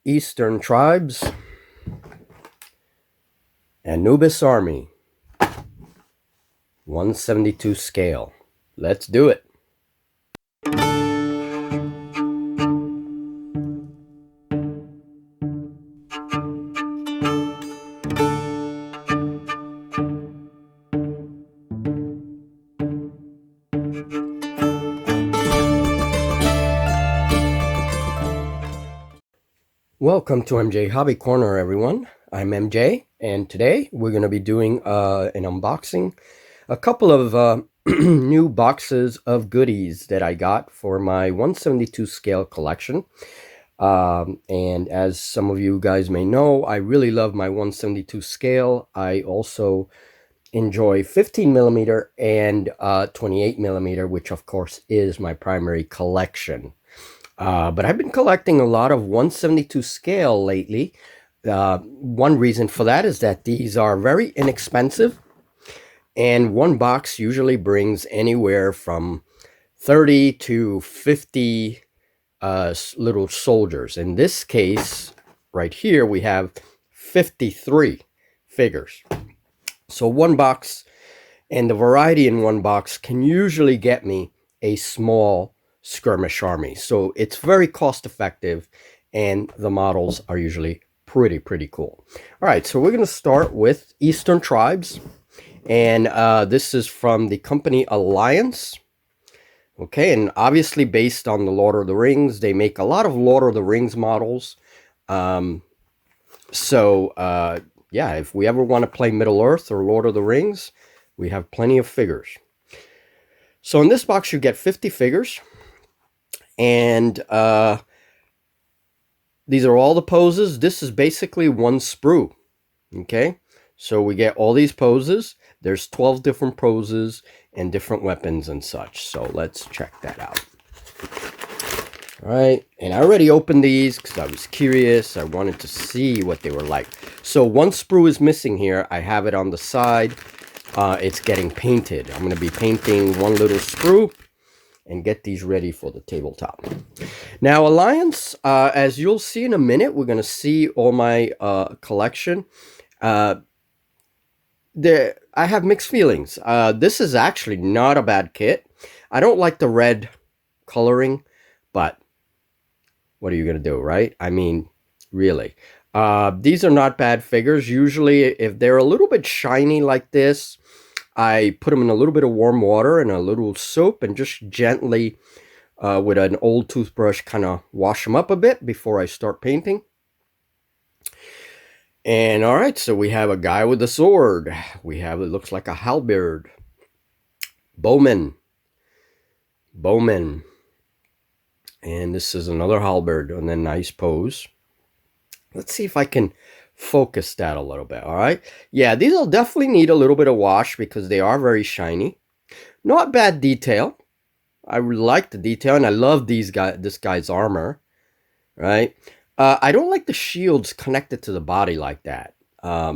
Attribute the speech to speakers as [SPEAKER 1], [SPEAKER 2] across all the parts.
[SPEAKER 1] Eastern tribes, Anubis army, 172 scale. Let's do it. Welcome to MJ Hobby Corner, everyone. I'm MJ, and today we're going to be doing an unboxing. A couple of new boxes of goodies that I got for my 172 scale collection. And as some of you guys may know, I really love my 172 scale. I also enjoy 15 millimeter and 28 millimeter, which of course is my primary collection. But I've been collecting a lot of 172 scale lately. One reason for that is that these are very inexpensive, and one box usually brings anywhere from 30 to 50 little soldiers. In this case, right here, we have 53 figures. So one box, and the variety in one box can usually get me a small skirmish army. So it's very cost effective, and the models are usually pretty cool. All right, so we're going to start with Eastern Tribes, and this is from the company Alliance. Okay, and obviously based on the Lord of the Rings, they make a lot of Lord of the Rings models. Yeah, if we ever want to play Middle Earth or Lord of the Rings, we have plenty of figures. So in this box, you get 50 figures. And these are all the poses. This is basically one sprue. Okay, so we get all these poses. There's 12 different poses and different weapons and such. So let's check that out. All right, and I already opened these because I was curious. I wanted to see what they were like. So one sprue is missing here. I have it on the side. It's getting painted. I'm going to be painting one little sprue and get these ready for the tabletop. Now, Alliance, as you'll see in a minute, we're going to see all my collection. I have mixed feelings. This is actually not a bad kit. I don't like the red coloring, but what are you going to do, right? I mean, really. These are not bad figures. Usually, if they're a little bit shiny like this, I put them in a little bit of warm water and a little soap and just gently, with an old toothbrush, kind of wash them up a bit before I start painting. And all right, so we have a guy with a sword. We have, it looks like a halberd. Bowman. And this is another halberd and then nice pose. Let's see if I can focus that a little bit. All right, yeah, these will definitely need a little bit of wash because they are very shiny. Not bad detail. I really like the detail, and I love this guy's armor, right? I don't like the shields connected to the body like that. I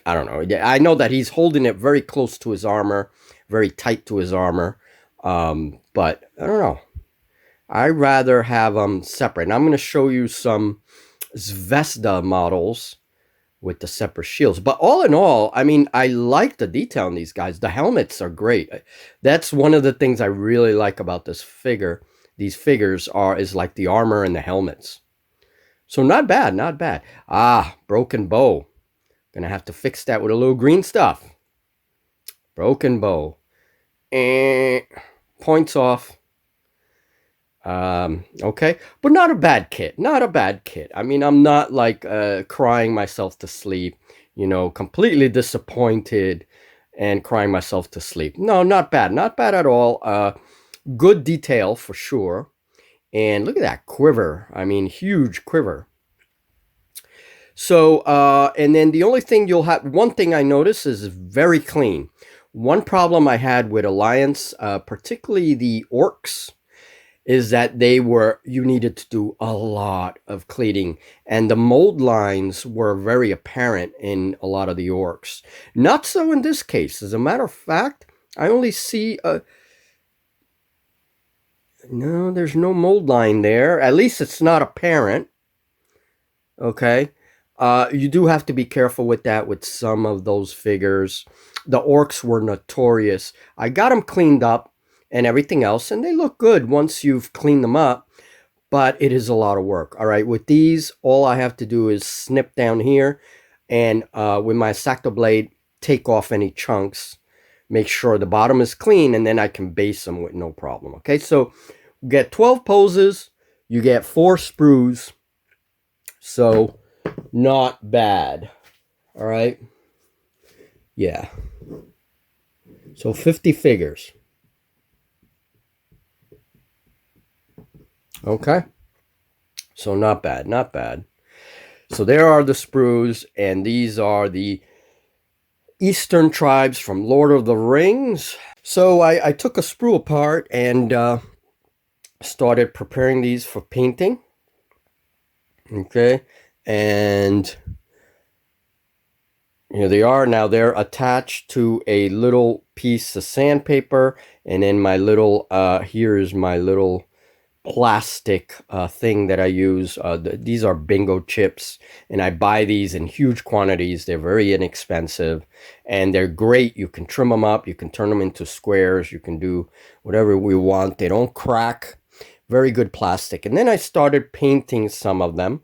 [SPEAKER 1] don't know. I know that he's holding it very close to his armor, very tight to his armor, but I don't know. I'd rather have them separate. And I'm going to show you some Zvezda models with the separate shields. But all in all, I mean, I like the detail on these guys. The helmets are great. That's one of the things I really like about this figure. These figures is like the armor and the helmets. So not bad, not bad. Ah, broken bow. Gonna have to fix that with a little green stuff. Broken bow. Points off. Okay, but not a bad kit. I mean, I'm not like crying myself to sleep, you know, completely disappointed and crying myself to sleep. No, not bad at all. Good detail for sure. And look at that quiver. I mean, huge quiver. So, and then the only thing one thing I notice is very clean. One problem I had with Alliance, particularly the orcs, is that you needed to do a lot of cleaning, and the mold lines were very apparent in a lot of the orcs. Not so in this case. As a matter of fact, I only see no, there's no mold line there. At least it's not apparent. Okay. You do have to be careful with that with some of those figures. The orcs were notorious. I got them cleaned up and everything else, and they look good once you've cleaned them up, but it is a lot of work. All right, with these, all I have to do is snip down here and with my X-Acto blade, take off any chunks, make sure the bottom is clean, and then I can base them with no problem. Okay, so you get 12 poses, you get 4 sprues, so not bad. All right, yeah, so 50 figures. Okay, so not bad, not bad. So there are the sprues, and these are the Eastern tribes from Lord of the Rings. So I took a sprue apart and started preparing these for painting. Okay, and here they are. Now they're attached to a little piece of sandpaper, and then my little, here's my little plastic thing that I use. These are bingo chips, and I buy these in huge quantities. They're very inexpensive, and they're great. You can trim them up, you can turn them into squares, you can do whatever we want. They don't crack. Very good plastic. And then I started painting some of them.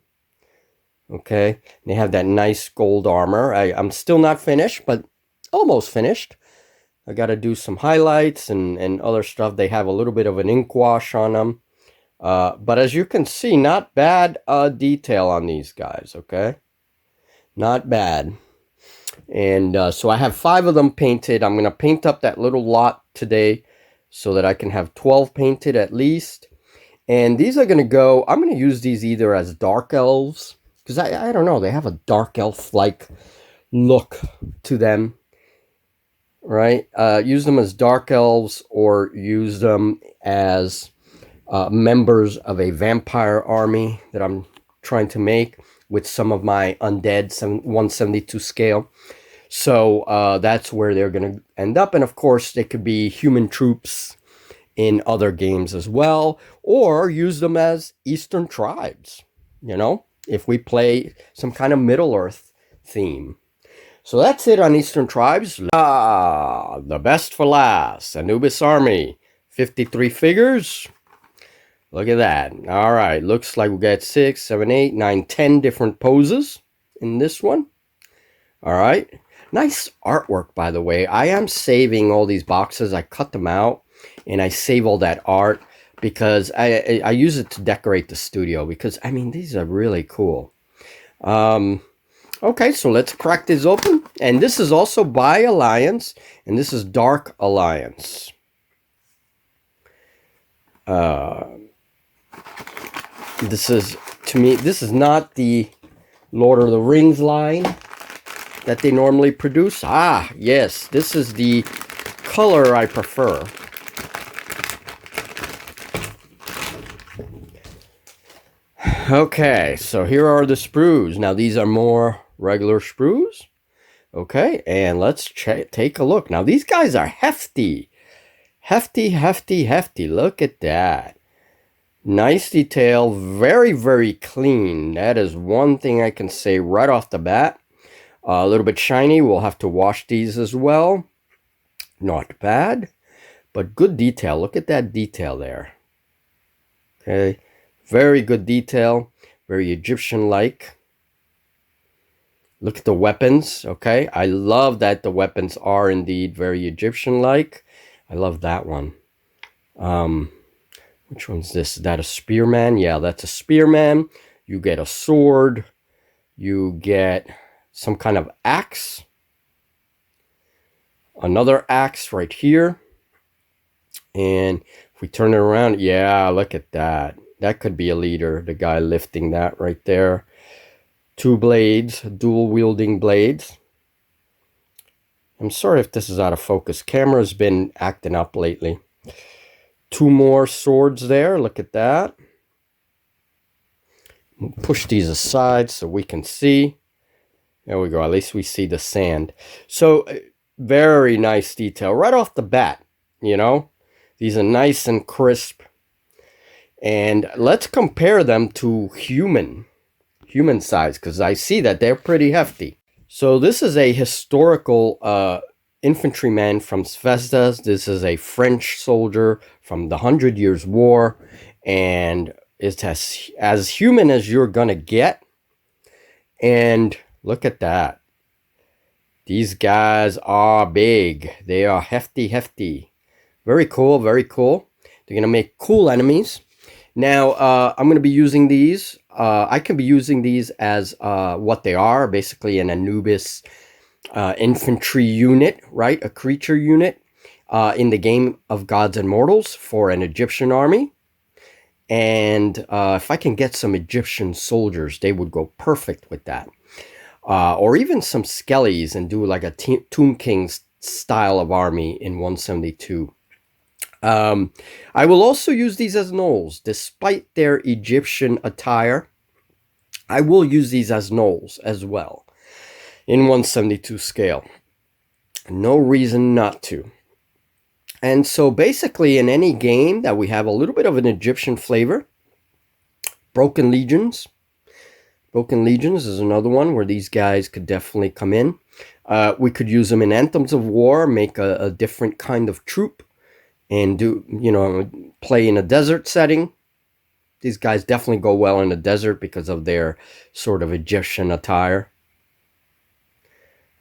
[SPEAKER 1] Okay, they have that nice gold armor. I'm still not finished, but almost finished. I got to do some highlights and other stuff. They have a little bit of an ink wash on them. But as you can see, not bad detail on these guys, okay? Not bad. And so I have 5 of them painted. I'm going to paint up that little lot today so that I can have 12 painted at least. And these are going to go, I'm going to use these either as dark elves, because I don't know, they have a dark elf-like look to them, right? Use them as dark elves or use them as members of a vampire army that I'm trying to make with some of my undead 172 scale. So that's where they're going to end up. And of course, they could be human troops in other games as well, or use them as Eastern tribes, you know, if we play some kind of Middle-earth theme. So that's it on Eastern tribes. The best for last, Anubis army, 53 figures. Look at that. All right, looks like we got 6, 7, 8, 9, 10 different poses in this one. All right, nice artwork, by the way. I am saving all these boxes. I cut them out and I save all that art because I use it to decorate the studio, because I mean, these are really cool. Okay, so let's crack this open. And this is also by Alliance, and this is Dark Alliance. This is, to me, this is not the Lord of the Rings line that they normally produce. Ah, yes, this is the color I prefer. Okay, so here are the sprues. Now, these are more regular sprues. Okay, and let's take a look. Now, these guys are hefty. Hefty, hefty, hefty. Look at that. Nice detail. Very, very clean. That is one thing I can say right off the bat. A little bit shiny. We'll have to wash these as well. Not bad, but good detail. Look at that detail there. Okay. Very good detail, very Egyptian-like. Look at the weapons, okay? I love that the weapons are indeed very Egyptian-like. I love that one. Which one's this? Is that a spearman? Yeah, that's a spearman. You get a sword. You get some kind of axe. Another axe right here. And if we turn it around, yeah, look at that. That could be a leader, the guy lifting that right there. 2 blades, dual wielding blades. I'm sorry if this is out of focus. Camera's been acting up lately. 2 more swords there, look at that. Push these aside so we can see. There we go, at least we see the sand. So, very nice detail right off the bat, you know. These are nice and crisp. And let's compare them to human human size, because I see that they're pretty hefty. So this is a historical infantryman from Zvezdas. This is a French soldier from the 100 Years' War, and it's as human as you're gonna get. And look at that. These guys are big. They are hefty. Very cool, very cool. They're gonna make cool enemies. Now, I'm going to be using these. I can be using these as what they are, basically an Anubis infantry unit, right? A creature unit in the game of Gods and Mortals for an Egyptian army. And if I can get some Egyptian soldiers, they would go perfect with that. Or even some skellies and do like a Tomb King style of army in 172. I will also use these as gnolls. Despite their Egyptian attire, I will use these as gnolls as well in 172 scale. No reason not to. And so basically in any game that we have a little bit of an Egyptian flavor, Broken Legions. Broken Legions is another one where these guys could definitely come in. We could use them in Anthems of War, make a different kind of troop, and do, play in a desert setting. These guys definitely go well in the desert because of their sort of Egyptian attire.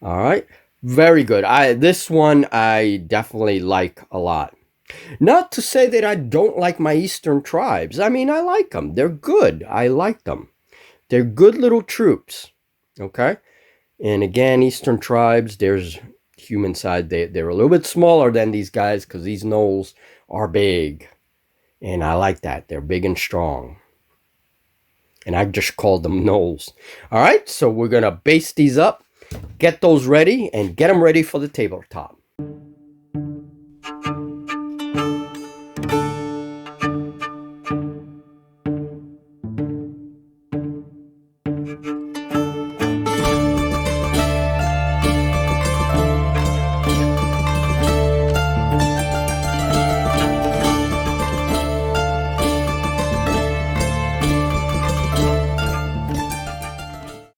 [SPEAKER 1] All right. Very good. This one I definitely like a lot. Not to say that I don't like my Eastern tribes. I mean, I like them. They're good. I like them. They're good little troops. Okay? And again, Eastern tribes, there's human side. They're a little bit smaller than these guys because these gnolls are big. And I like that. They're big and strong. And I just called them gnolls. All right, so we're going to base these up, get those ready, and get them ready for the tabletop.